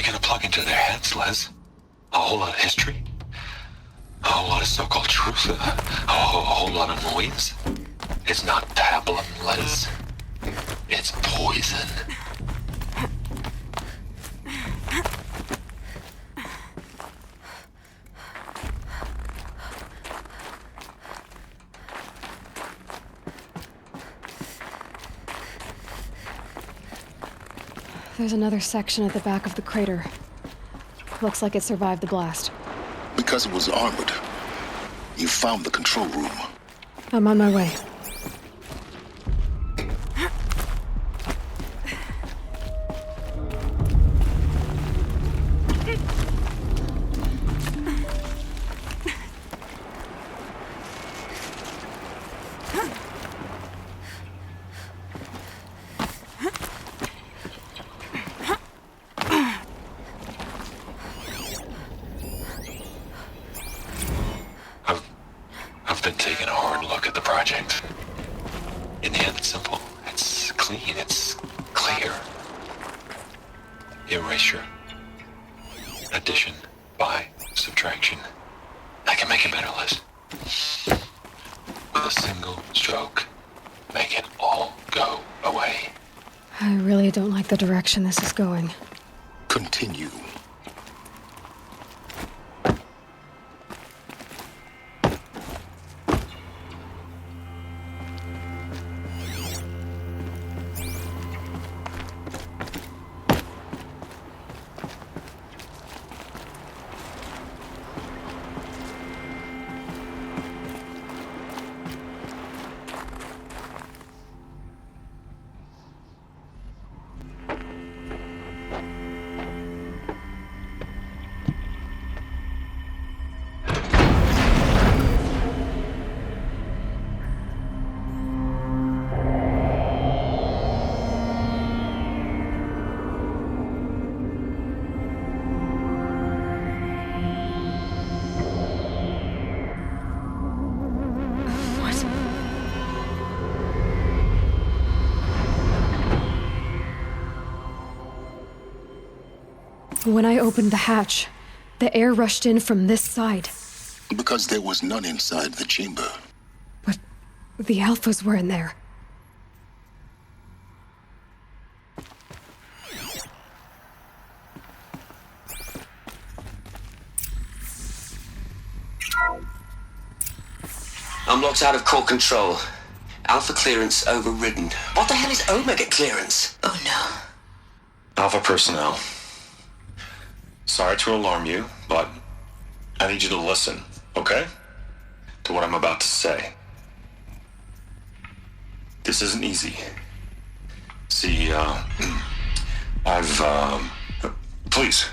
we gonna plug into their heads, Les? A whole lot of history? A whole lot of so-called truth? A whole lot of noise? It's not tablet, Les. It's poison. There's another section at the back of the crater. Looks like it survived the blast. Because it was armored. You found the control room. I'm on my way. I've been taking a hard look at the project. In the end, it's simple. It's clean. It's clear. Erasure. Addition. By. Subtraction. I can make it better, Liz. With a single stroke, make it all go away. I really don't like the direction this is going. Continue. When I opened the hatch, the air rushed in from this side. Because there was none inside the chamber. But the Alphas were in there. I'm locked out of core control. Alpha clearance overridden. What the hell is Omega clearance? Oh no. Alpha personnel. Sorry to alarm you, but I need you to listen, okay? To what I'm about to say. This isn't easy. See, please,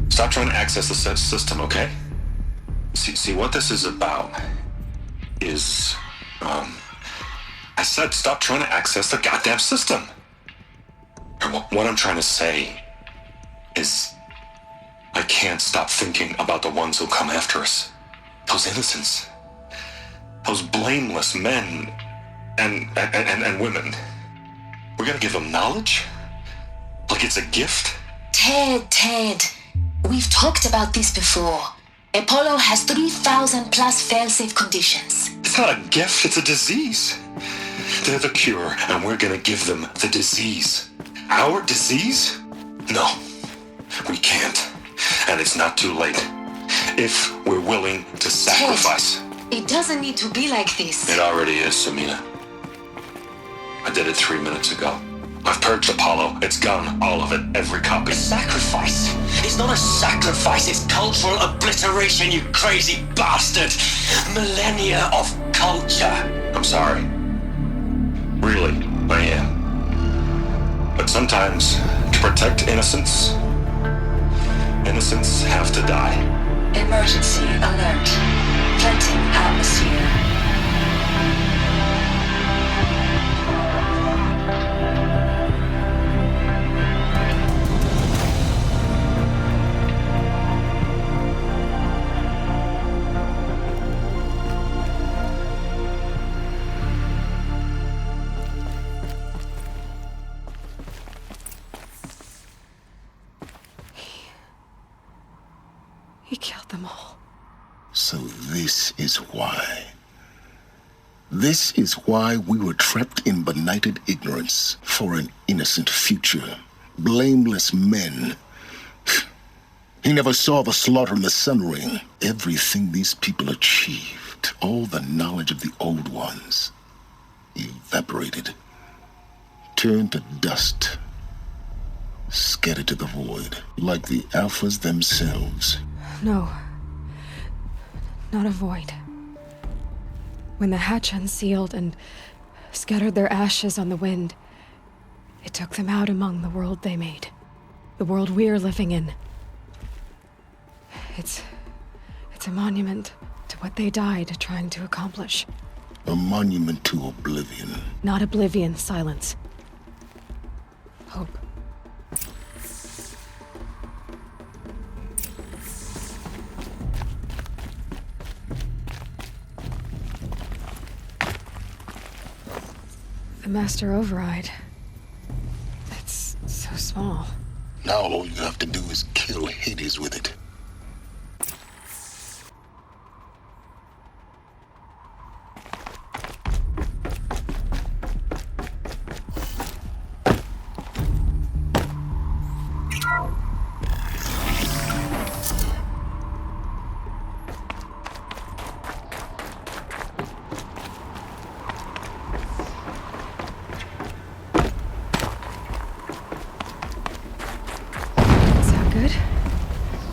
stop trying to access the system, okay? See, what this is about is, I said stop trying to access the goddamn system. And what I'm trying to say is, I can't stop thinking about the ones who'll come after us. Those innocents. Those blameless men and women. We're gonna give them knowledge? Like it's a gift? Ted. We've talked about this before. Apollo has 3,000 plus fail-safe conditions. It's not a gift, it's a disease. They're the cure, and we're gonna give them the disease. Our disease? No, we can't. And it's not too late. If we're willing to sacrifice. Ted, it doesn't need to be like this. It already is, Samina. I did it 3 minutes ago. I've purged Apollo. It's gone. All of it. Every copy. A sacrifice? It's not a sacrifice, it's cultural obliteration, you crazy bastard! Millennia of culture! I'm sorry. Really, I am. But sometimes, to protect innocence have to die. Emergency alert. Flooding atmosphere. He killed them all. So this is why. This is why we were trapped in benighted ignorance for an innocent future. Blameless men. He never saw the slaughter in the Sun Ring. Everything these people achieved, all the knowledge of the old ones, evaporated, turned to dust, scattered to the void, like the Alphas themselves. No. Not a void. When the hatch unsealed and scattered their ashes on the wind, it took them out among the world they made. The world we're living in. It's a monument to what they died trying to accomplish. A monument to oblivion. Not oblivion, silence. Hope. The Master Override. It's so small. Now all you have to do is kill Hades with it.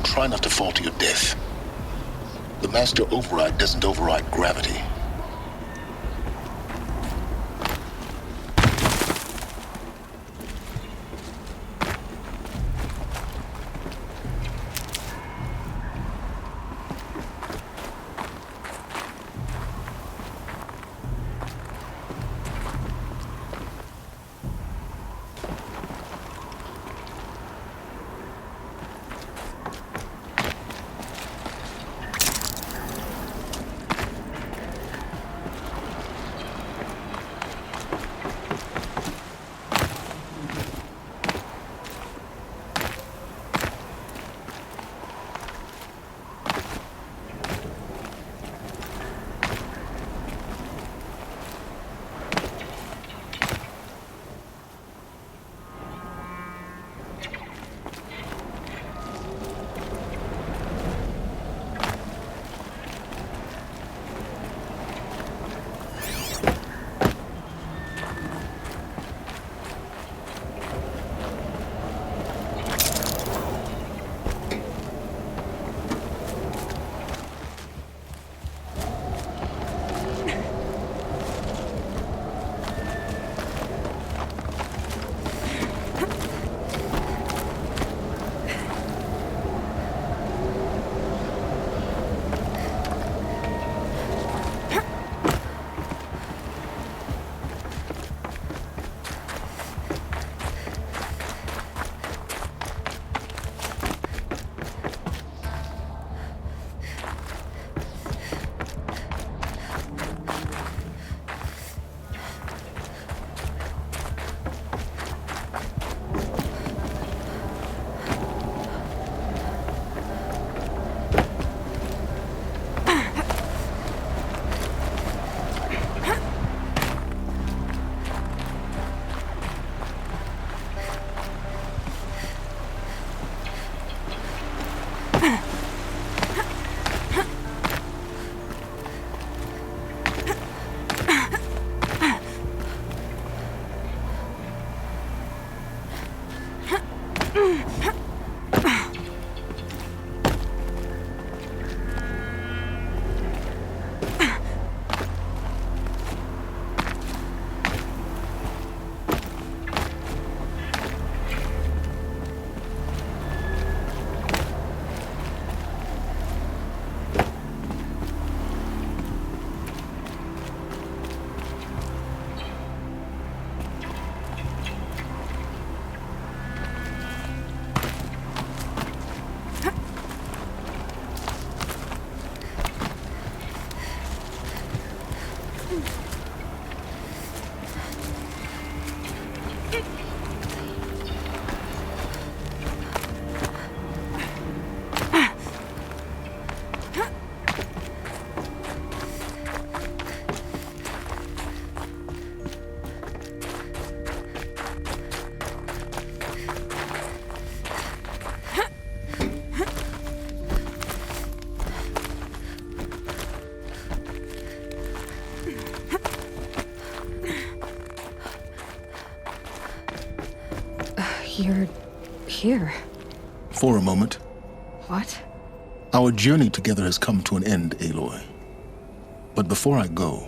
Try not to fall to your death. The Master Override doesn't override gravity. You're here. For a moment. What? Our journey together has come to an end, Aloy. But before I go,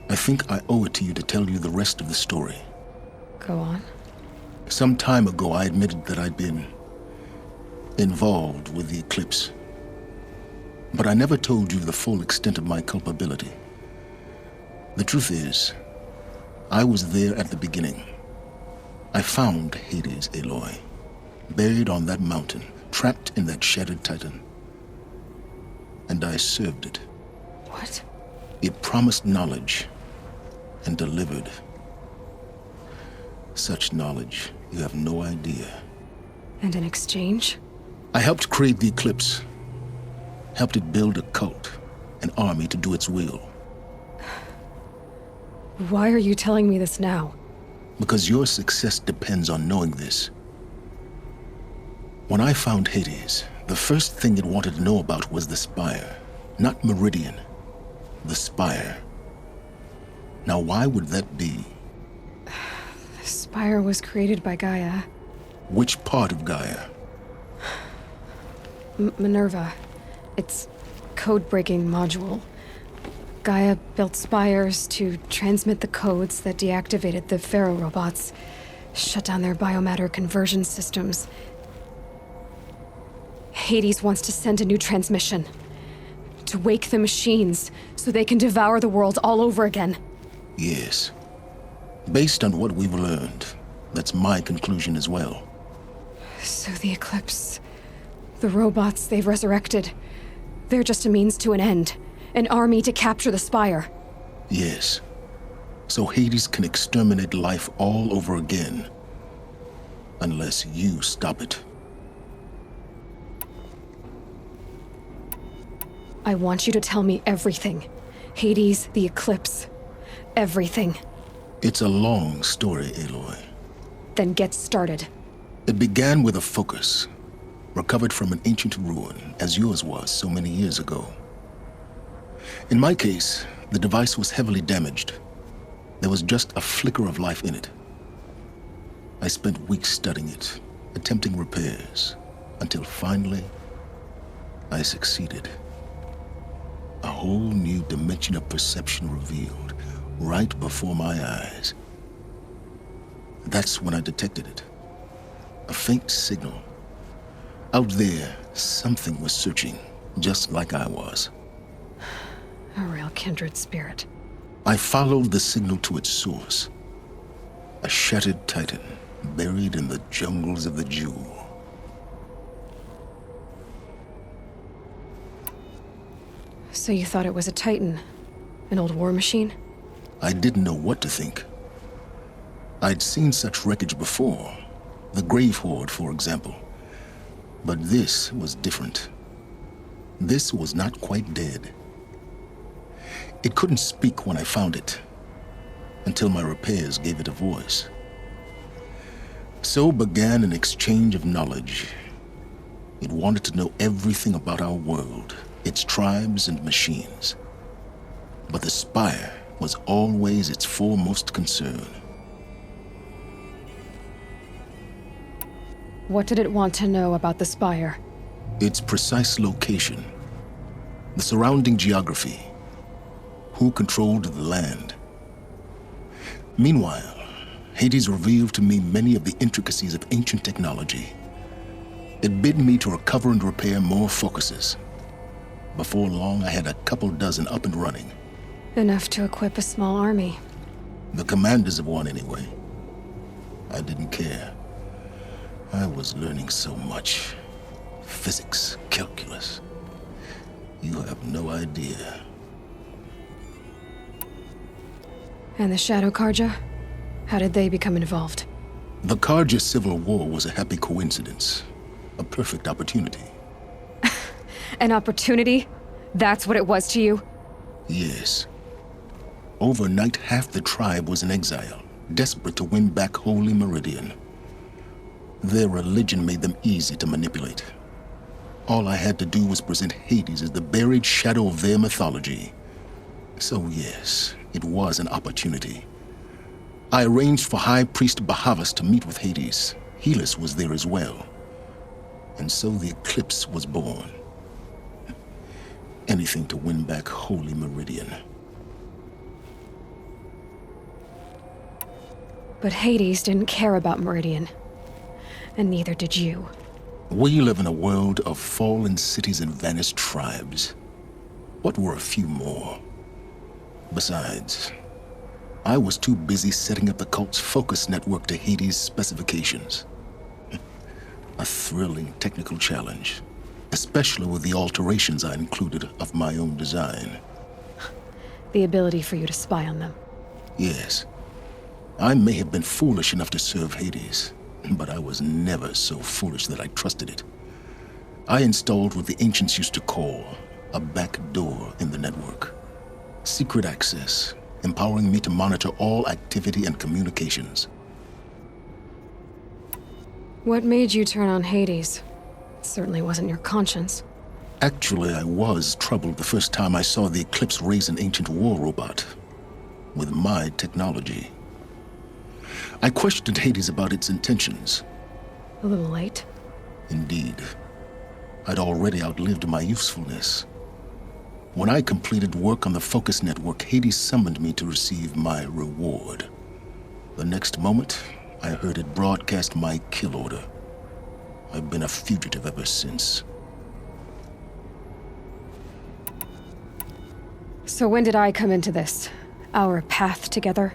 I think I owe it to you to tell you the rest of the story. Go on. Some time ago, I admitted that I'd been involved with the eclipse. But I never told you the full extent of my culpability. The truth is, I was there at the beginning. I found Hades, Aloy, buried on that mountain, trapped in that shattered titan. And I served it. What? It promised knowledge and delivered. Such knowledge, you have no idea. And in exchange? I helped create the Eclipse. Helped it build a cult, an army to do its will. Why are you telling me this now? Because your success depends on knowing this. When I found Hades, the first thing it wanted to know about was the Spire. Not Meridian. The Spire. Now why would that be? The Spire was created by Gaia. Which part of Gaia? Minerva. Its code-breaking module. Gaia built spires to transmit the codes that deactivated the Pharaoh robots, shut down their biomatter conversion systems. Hades wants to send a new transmission. To wake the machines, so they can devour the world all over again. Yes. Based on what we've learned, that's my conclusion as well. So the Eclipse, the robots they've resurrected, they're just a means to an end. An army to capture the Spire. Yes. So Hades can exterminate life all over again. Unless you stop it. I want you to tell me everything. Hades, the Eclipse. Everything. It's a long story, Aloy. Then get started. It began with a focus. Recovered from an ancient ruin, as yours was so many years ago. In my case, the device was heavily damaged. There was just a flicker of life in it. I spent weeks studying it, attempting repairs, until finally, I succeeded. A whole new dimension of perception revealed, right before my eyes. That's when I detected it. A faint signal. Out there, something was searching, just like I was. A real kindred spirit. I followed the signal to its source. A shattered titan, buried in the jungles of the Jewel. So you thought it was a Titan? An old war machine? I didn't know what to think. I'd seen such wreckage before. The Grave Horde, for example. But this was different. This was not quite dead. It couldn't speak when I found it, until my repairs gave it a voice. So began an exchange of knowledge. It wanted to know everything about our world, its tribes and machines. But the Spire was always its foremost concern. What did it want to know about the Spire? Its precise location, the surrounding geography, who controlled the land. Meanwhile, Hades revealed to me many of the intricacies of ancient technology. It bid me to recover and repair more focuses. Before long, I had a couple dozen up and running. Enough to equip a small army. The commanders of one, anyway. I didn't care. I was learning so much. Physics, calculus. You have no idea. And the Shadow Carja? How did they become involved? The Carja Civil War was a happy coincidence. A perfect opportunity. An opportunity? That's what it was to you? Yes. Overnight, half the tribe was in exile, desperate to win back Holy Meridian. Their religion made them easy to manipulate. All I had to do was present Hades as the buried shadow of their mythology. So yes, it was an opportunity. I arranged for High Priest Bahavas to meet with Hades, Helis was there as well. And so the Eclipse was born. Anything to win back Holy Meridian. But Hades didn't care about Meridian. And neither did you. We live in a world of fallen cities and vanished tribes. What were a few more? Besides, I was too busy setting up the cult's focus network to Hades' specifications. A thrilling technical challenge, especially with the alterations I included of my own design. The ability for you to spy on them. Yes. I may have been foolish enough to serve Hades, but I was never so foolish that I trusted it. I installed what the ancients used to call a back door in the network. Secret access, empowering me to monitor all activity and communications. What made you turn on Hades? It certainly wasn't your conscience. Actually, I was troubled the first time I saw the Eclipse raise an ancient war robot. With my technology. I questioned Hades about its intentions. A little late. Indeed. I'd already outlived my usefulness. When I completed work on the Focus Network, Hades summoned me to receive my reward. The next moment, I heard it broadcast my kill order. I've been a fugitive ever since. So when did I come into this? Our path together?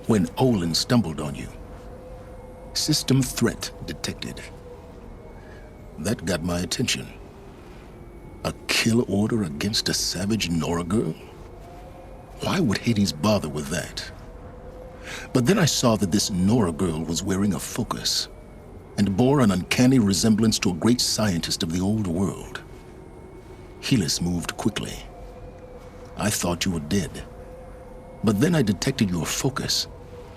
When Olin stumbled on you. System threat detected. That got my attention. A kill order against a savage Nora girl? Why would Hades bother with that? But then I saw that this Nora girl was wearing a focus, and bore an uncanny resemblance to a great scientist of the old world. Helis moved quickly. I thought you were dead. But then I detected your focus,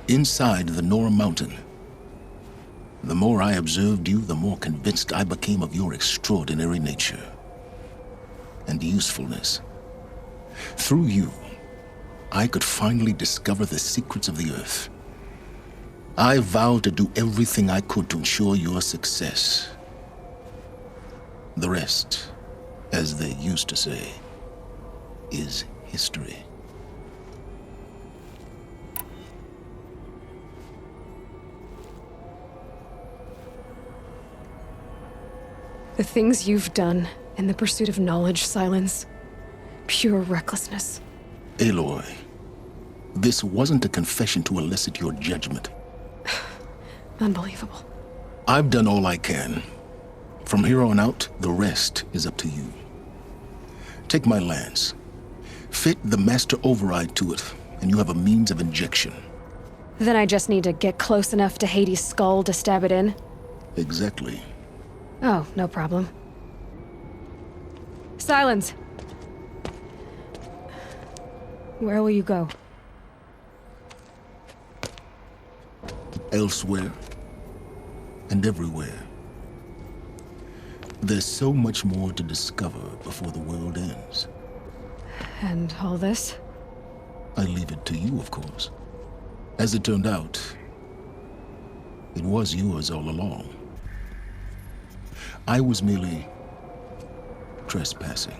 inside the Nora Mountain. The more I observed you, the more convinced I became of your extraordinary nature and usefulness. Through you, I could finally discover the secrets of the Earth. I vowed to do everything I could to ensure your success. The rest, as they used to say, is history. The things you've done in the pursuit of knowledge, Silence. Pure recklessness. Aloy, this wasn't a confession to elicit your judgment. Unbelievable. I've done all I can. From here on out, the rest is up to you. Take my lance. Fit the master override to it, and you have a means of injection. Then I just need to get close enough to Hades' skull to stab it in? Exactly. Oh, no problem. Silence! Where will you go? Elsewhere. And everywhere. There's so much more to discover before the world ends. And all this? I leave it to you, of course. As it turned out, it was yours all along. I was merely trespassing.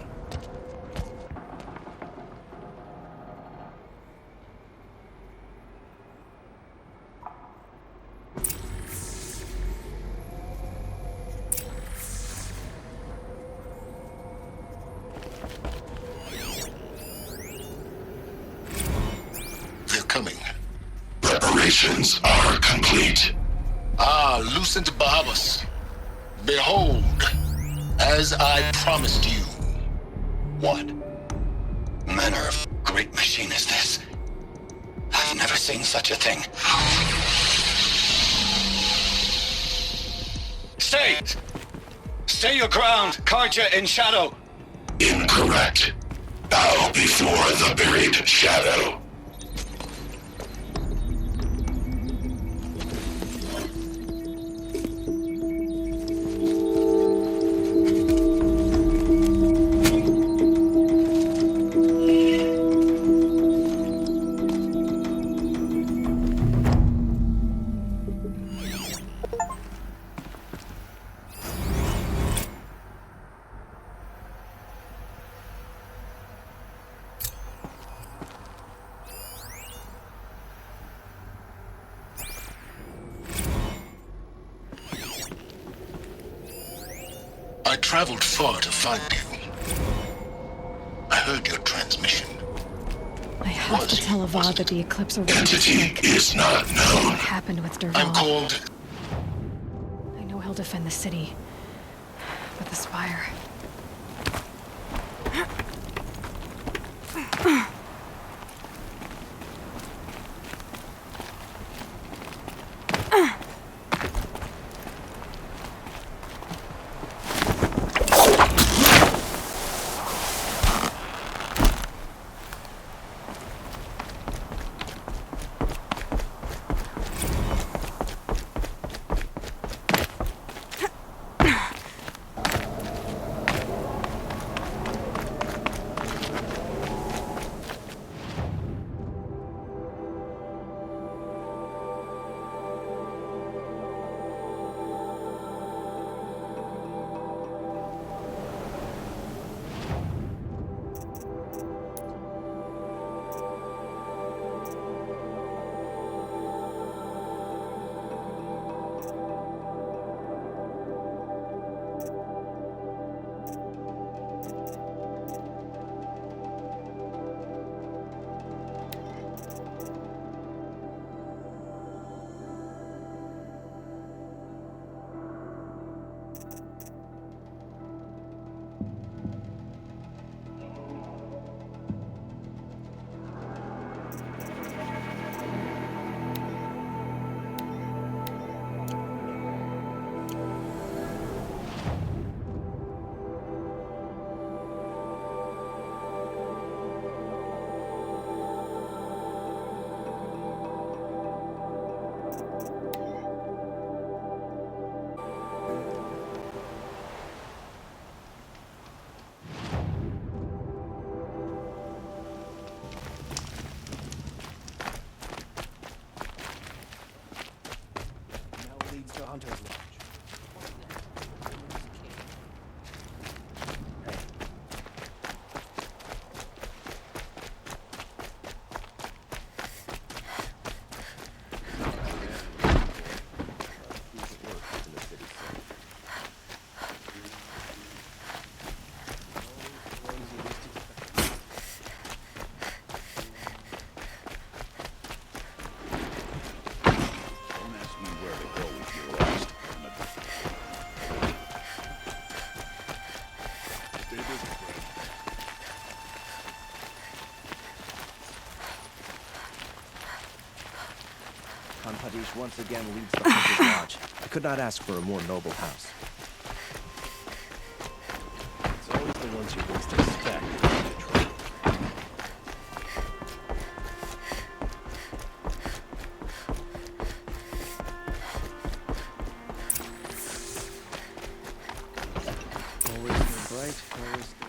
They're coming. Preparations are complete. Ah, Lucent Bahabas. Behold, as I promised you. What manner of great machine is this? I've never seen such a thing. Stay! Stay your ground, Karja in shadow! Incorrect. Bow before the buried shadow. traveled far to find you. I heard your transmission. I have to tell Avad that the Eclipse are ready to Entity strike. is not known. What happened with Dervahl? I'm called... I know he'll defend the city. But the Spire... Padish once again leads the Hunter's Lodge. I could not ask for a more noble house. It's always the ones you least expect. Always stay bright, always stay...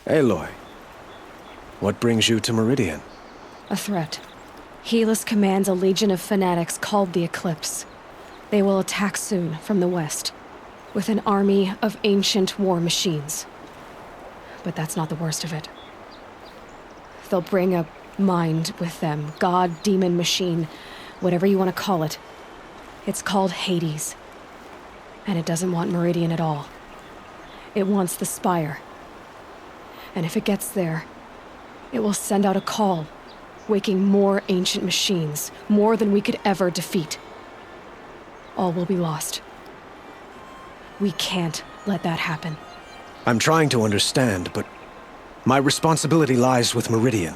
Aloy, what brings you to Meridian? A threat. Helis commands a legion of fanatics called the Eclipse. They will attack soon from the west, with an army of ancient war machines. But that's not the worst of it. They'll bring a mind with them, god, demon, machine, whatever you want to call it. It's called Hades. And it doesn't want Meridian at all. It wants the Spire. And if it gets there, it will send out a call, waking more ancient machines, more than we could ever defeat. All will be lost. We can't let that happen. I'm trying to understand, but my responsibility lies with Meridian.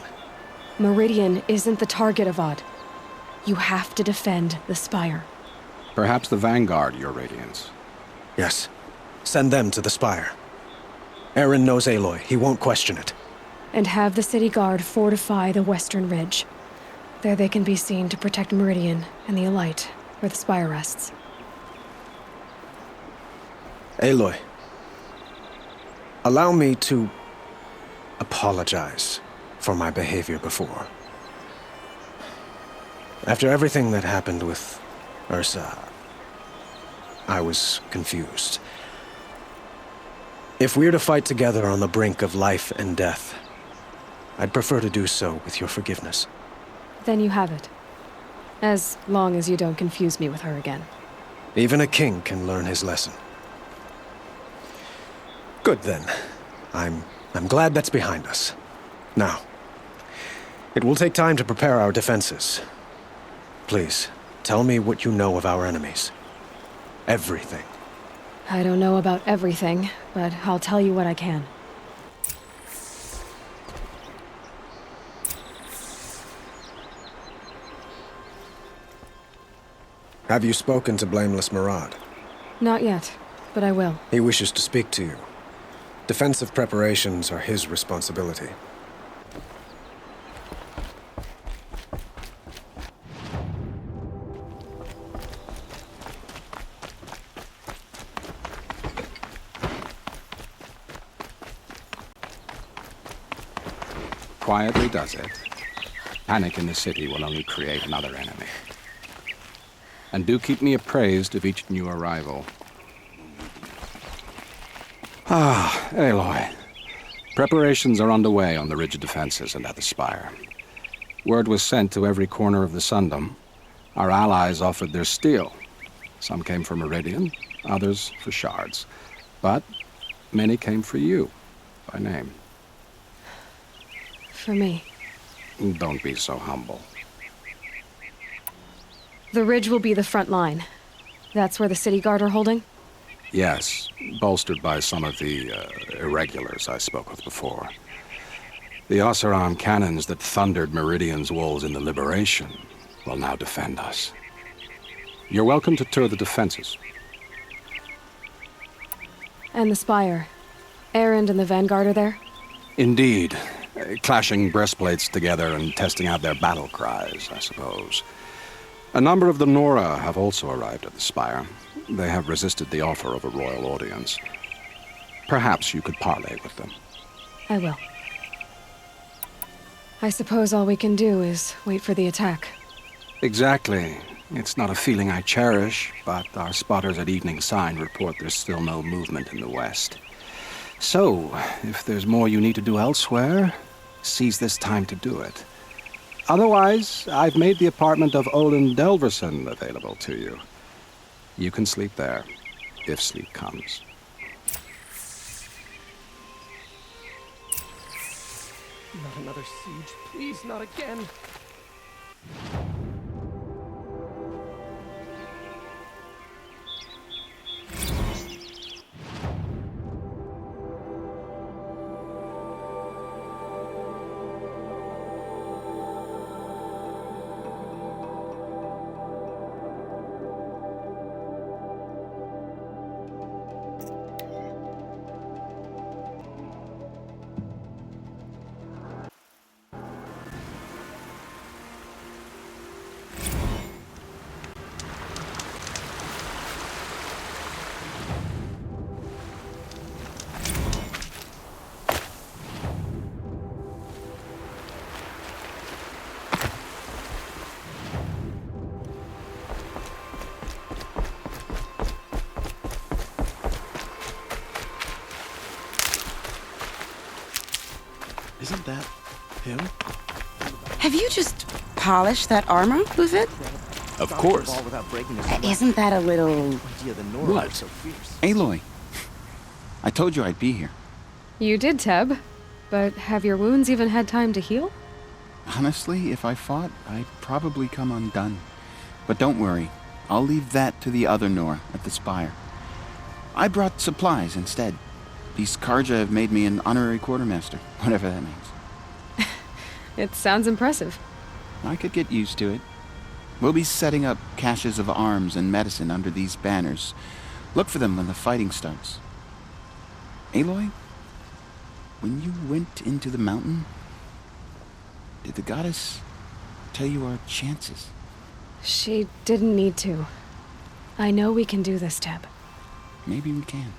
Meridian isn't the target, Avad. You have to defend the Spire. Perhaps the Vanguard, Your Radiance. Yes. Send them to the Spire. Eren knows Aloy. He won't question it. And have the city guard fortify the western ridge. There they can be seen to protect Meridian and the Elite, where the Spire rests. Aloy, allow me to apologize for my behavior before. After everything that happened with Ursa, I was confused. If we're to fight together on the brink of life and death, I'd prefer to do so with your forgiveness. Then you have it. As long as you don't confuse me with her again. Even a king can learn his lesson. Good then. I'm glad that's behind us. Now, it will take time to prepare our defenses. Please, tell me what you know of our enemies. Everything. I don't know about everything, but I'll tell you what I can. Have you spoken to Blameless Murad? Not yet, but I will. He wishes to speak to you. Defensive preparations are his responsibility. Quietly does it. Panic in the city will only create another enemy. And do keep me appraised of each new arrival. Ah, Aloy. Preparations are underway on the ridge defenses and at the spire. Word was sent to every corner of the Sundom. Our allies offered their steel. Some came for Meridian, others for shards. But many came for you, by name. For me. Don't be so humble. The ridge will be the front line. That's where the city guard are holding? Yes, bolstered by some of the irregulars I spoke with before. The Oseram cannons that thundered Meridian's walls in the Liberation will now defend us. You're welcome to tour the defenses. And the spire. Erend and the Vanguard are there? Indeed. Clashing breastplates together and testing out their battle cries, I suppose. A number of the Nora have also arrived at the spire. They have resisted the offer of a royal audience. Perhaps you could parley with them. I will. I suppose all we can do is wait for the attack. Exactly. It's not a feeling I cherish, but our spotters at Evening Sign report there's still no movement in the west. So, if there's more you need to do elsewhere, seize this time to do it. Otherwise, I've made the apartment of Olin Delverson available to you. You can sleep there, if sleep comes. Not another siege, please, not again. Isn't that him? Have you just polished that armor, Luvit? Of course. Isn't that a little... What? Aloy, I told you I'd be here. You did, Teb. But have your wounds even had time to heal? Honestly, if I fought, I'd probably come undone. But don't worry, I'll leave that to the other Nor at the spire. I brought supplies instead. These Karja have made me an honorary quartermaster, whatever that means. It sounds impressive. I could get used to it. We'll be setting up caches of arms and medicine under these banners. Look for them when the fighting starts. Aloy, when you went into the mountain, did the goddess tell you our chances? She didn't need to. I know we can do this, Teb. Maybe we can.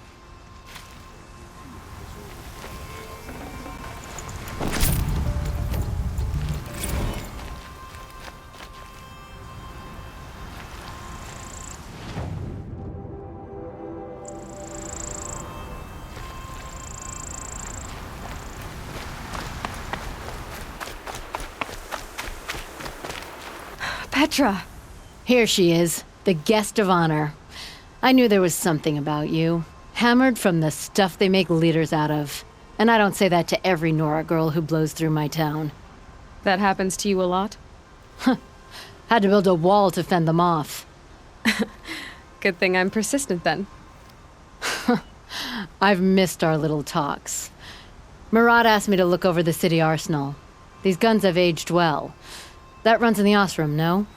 Petra! Here she is, the guest of honor. I knew there was something about you. Hammered from the stuff they make leaders out of. And I don't say that to every Nora girl who blows through my town. That happens to you a lot? Had to build a wall to fend them off. Good thing I'm persistent then. I've missed our little talks. Marat asked me to look over the city arsenal. These guns have aged well. That runs in the Osram, no?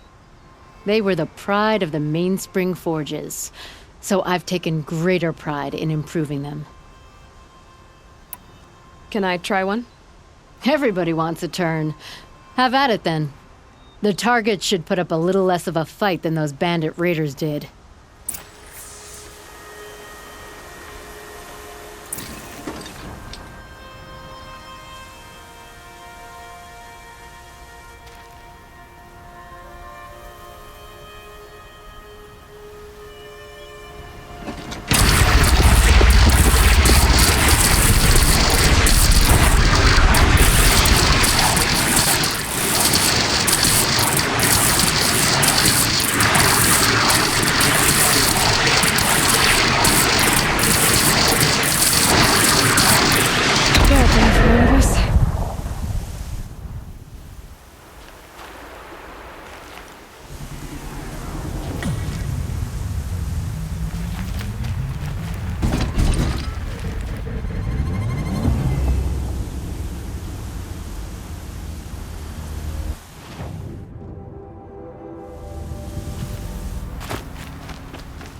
They were the pride of the Mainspring Forges, so I've taken greater pride in improving them. Can I try one? Everybody wants a turn. Have at it then. The targets should put up a little less of a fight than those bandit raiders did.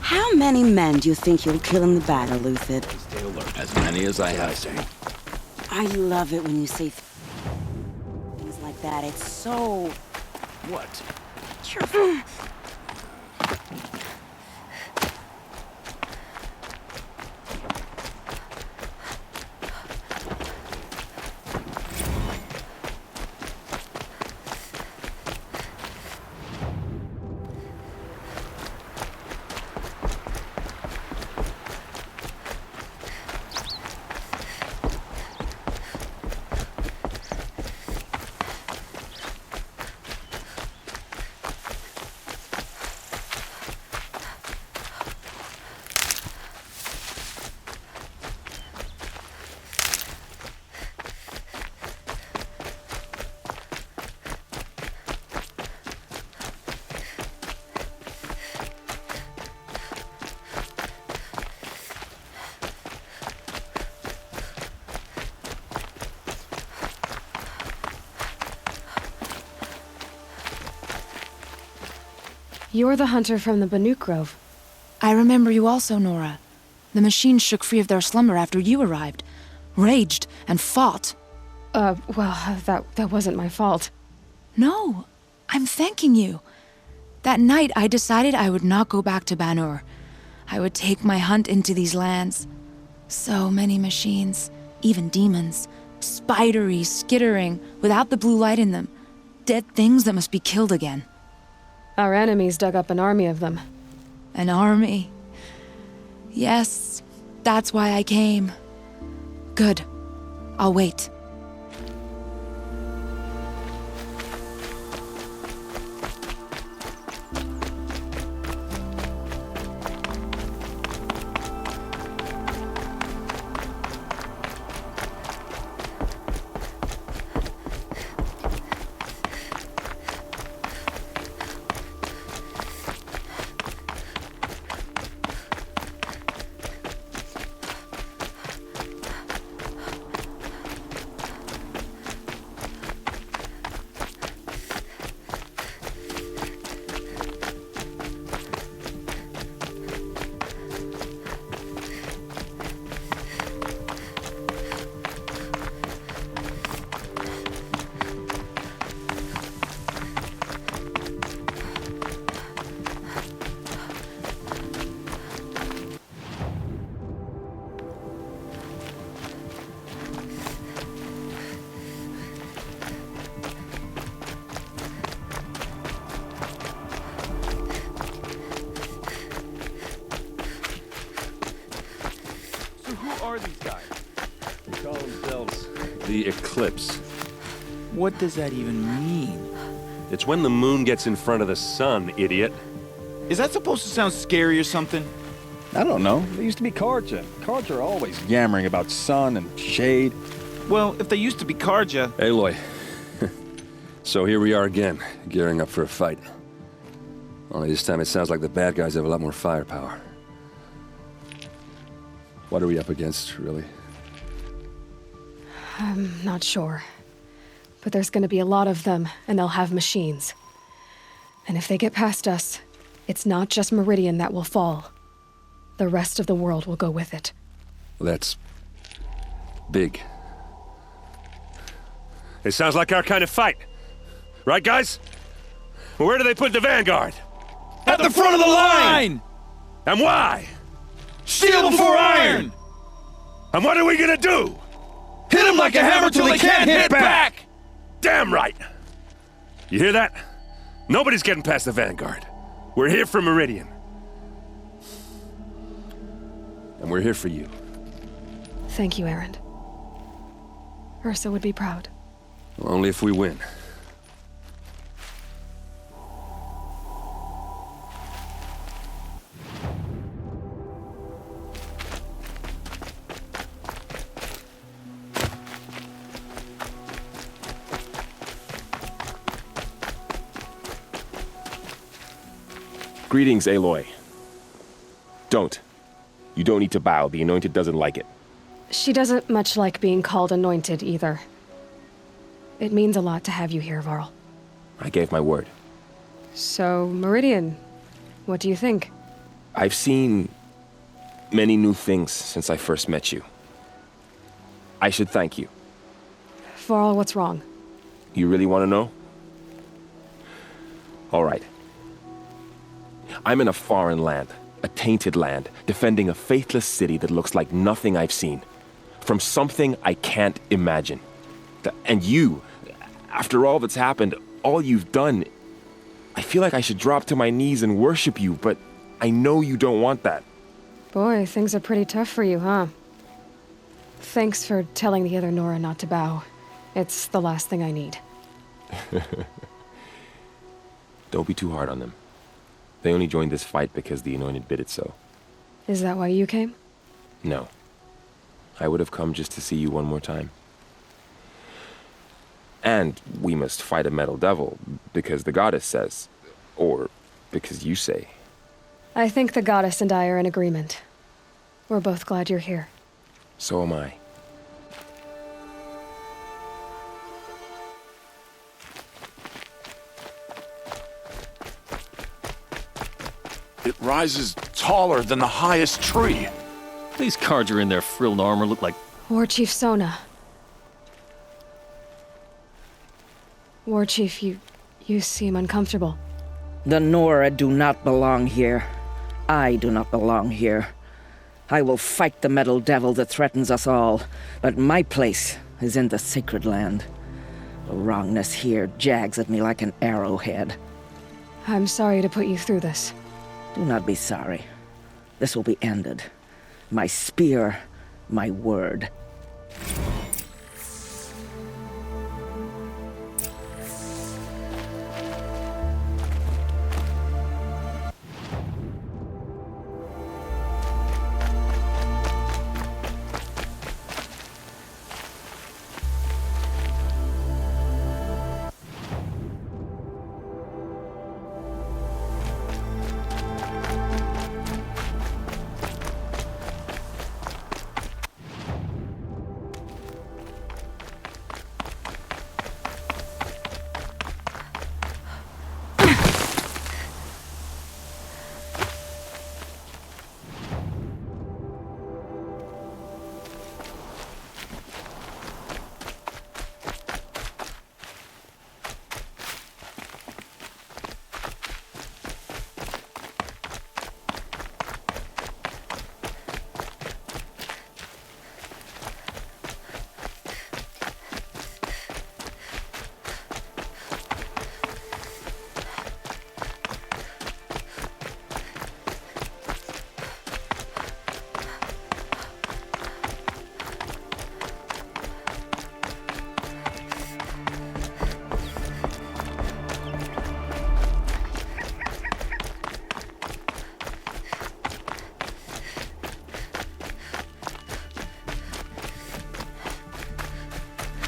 How many men do you think you'll kill in the battle, Luthid? Stay alert. As many as I have to. I love it when you say things like that. It's so... What? Cheerful. You're the hunter from the Banuk Grove. I remember you also, Nora. The machines shook free of their slumber after you arrived. Raged and fought. Well, that wasn't my fault. No, I'm thanking you. That night, I decided I would not go back to Banur. I would take my hunt into these lands. So many machines, even demons. Spidery, skittering, without the blue light in them. Dead things that must be killed again. Our enemies dug up an army of them. An army? Yes, that's why I came. Good. I'll wait. The Eclipse. What does that even mean? It's when the moon gets in front of the sun, idiot. Is that supposed to sound scary or something? I don't know. They used to be Carja. Carja are always yammering about sun and shade. Well, if they used to be Carja... Aloy. So here we are again, gearing up for a fight. Only this time it sounds like the bad guys have a lot more firepower. What are we up against, really? I'm not sure. But there's gonna be a lot of them, and they'll have machines. And if they get past us, it's not just Meridian that will fall. The rest of the world will go with it. Well, that's... big. It sounds like our kind of fight. Right, guys? Where do they put the Vanguard? At the front of the line! And why? Steel before iron! And what are we gonna do? Hit them like a hammer till they can't hit back! Damn right! You hear that? Nobody's getting past the Vanguard. We're here for Meridian. And we're here for you. Thank you, Erend. Ursa would be proud. Well, only if we win. Greetings, Aloy. Don't. You don't need to bow. The Anointed doesn't like it. She doesn't much like being called Anointed, either. It means a lot to have you here, Varl. I gave my word. So, Meridian, what do you think? I've seen many new things since I first met you. I should thank you. Varl, what's wrong? You really want to know? All right. I'm in a foreign land, a tainted land, defending a faithless city that looks like nothing I've seen. From something I can't imagine. And you, after all that's happened, all you've done, I feel like I should drop to my knees and worship you, but I know you don't want that. Boy, things are pretty tough for you, huh? Thanks for telling the other Nora not to bow. It's the last thing I need. Don't be too hard on them. They only joined this fight because the Anointed bid it so. Is that why you came? No. I would have come just to see you one more time. And we must fight a metal devil, because the goddess says. Or because you say. I think the goddess and I are in agreement. We're both glad you're here. So am I. It rises taller than the highest tree. These Carja in their frilled armor look like... War Chief Sona. War Chief, you seem uncomfortable. The Nora do not belong here. I do not belong here. I will fight the metal devil that threatens us all, but my place is in the sacred land. The wrongness here jags at me like an arrowhead. I'm sorry to put you through this. Do not be sorry. This will be ended. My spear, my word.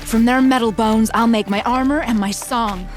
From their metal bones, I'll make my armor and my song.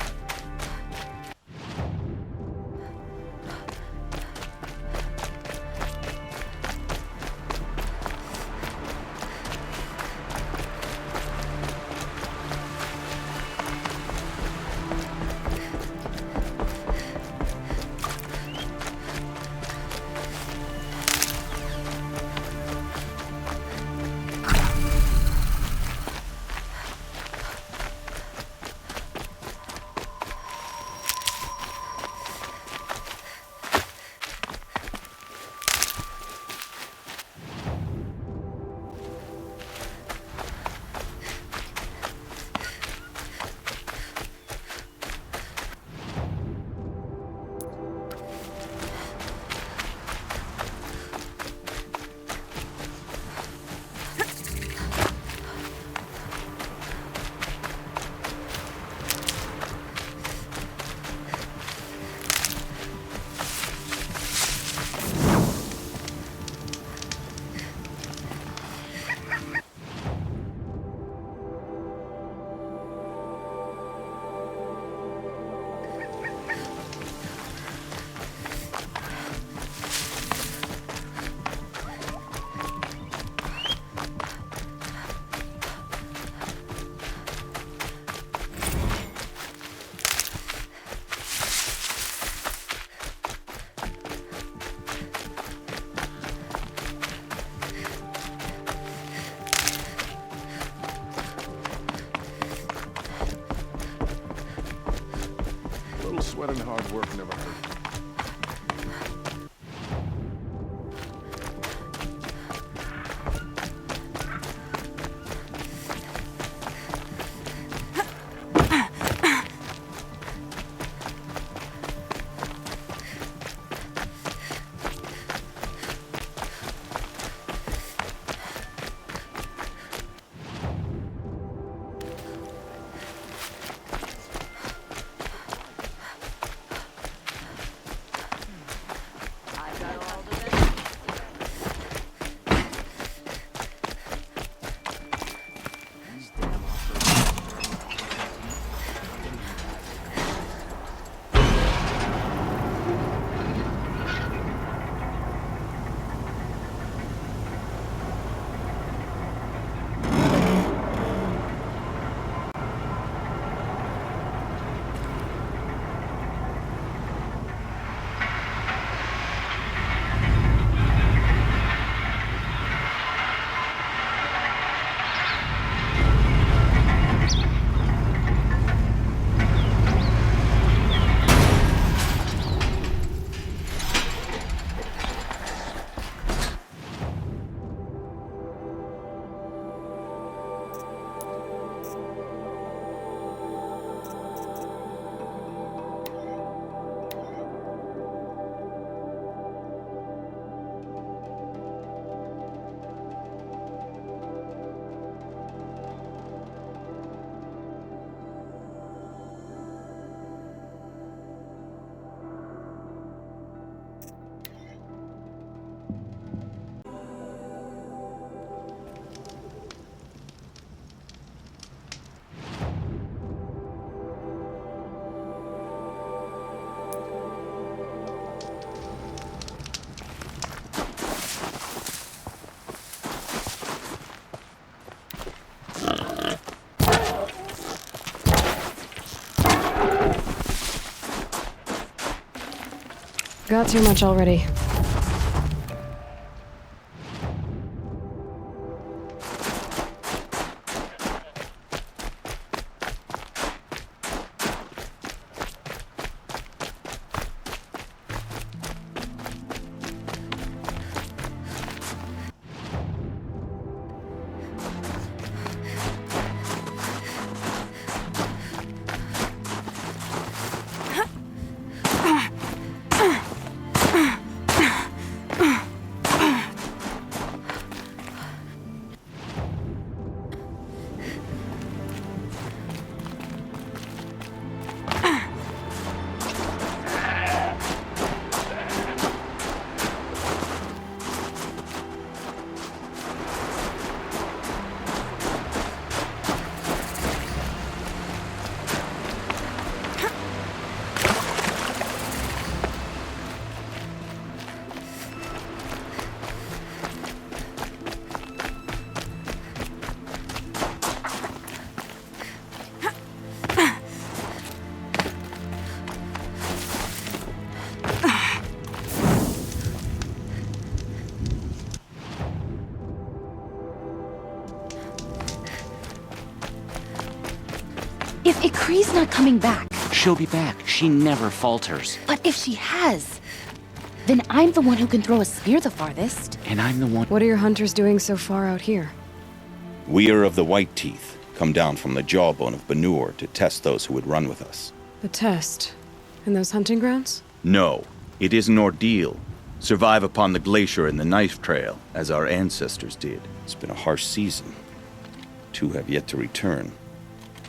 Sweat and hard work never hurt. Got too much already. If Ikri's not coming back, She'll be back. She never falters. but if she has, then I'm the one who can throw a spear the farthest. And I'm the one. What are your hunters doing so far out here? We are of the White Teeth, come down from the jawbone of Banur to test those who would run with us. The test? In those hunting grounds? No, it is an ordeal. Survive upon the glacier and the knife trail, as our ancestors did. It's been a harsh season. 2 have yet to return.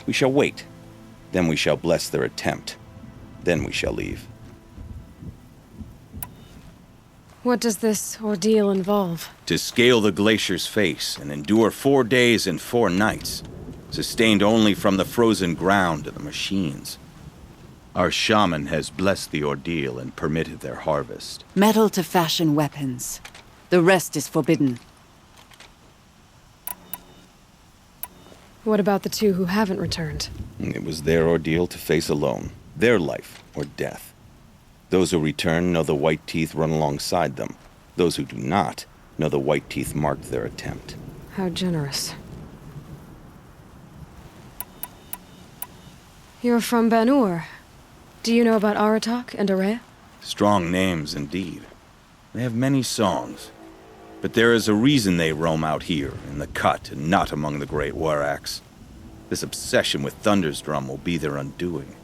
We shall wait. Then we shall bless their attempt. Then we shall leave. What does this ordeal involve? To scale the glacier's face and endure 4 days and 4 nights, sustained only from the frozen ground and the machines. Our shaman has blessed the ordeal and permitted their harvest. Metal to fashion weapons. The rest is forbidden. What about the 2 who haven't returned? It was their ordeal to face alone. Their life or death. Those who return know the White Teeth run alongside them. Those who do not know the White Teeth marked their attempt. How generous. You're from Banur. Do you know about Aratak and Areya? Strong names indeed. They have many songs. But there is a reason they roam out here, in the cut, and not among the great Waraks. This obsession with Thundersdrum will be their undoing.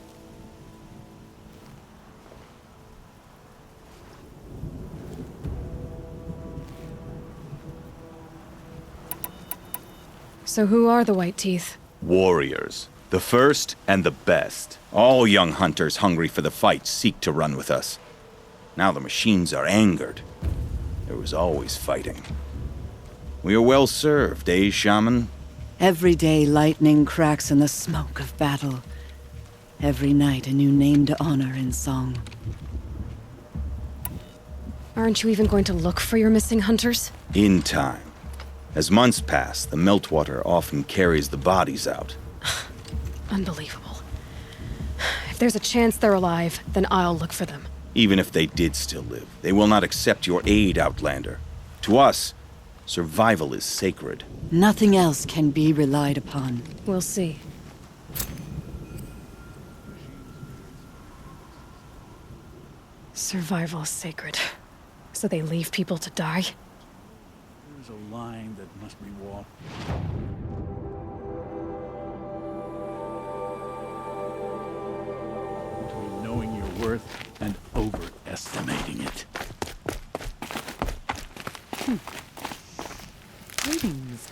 So who are the White Teeth? Warriors. The first and the best. All young hunters hungry for the fight seek to run with us. Now the machines are angered. There was always fighting. We are well served, eh, Shaman? Every day lightning cracks in the smoke of battle. Every night a new name to honor in song. Aren't you even going to look for your missing hunters? In time. As months pass, the meltwater often carries the bodies out. Unbelievable. If there's a chance they're alive, then I'll look for them. Even if they did still live, they will not accept your aid, Outlander. To us, survival is sacred. Nothing else can be relied upon. We'll see. Survival is sacred. So they leave people to die? There's a line that must be walked. Between knowing your worth and overestimating it. Greetings.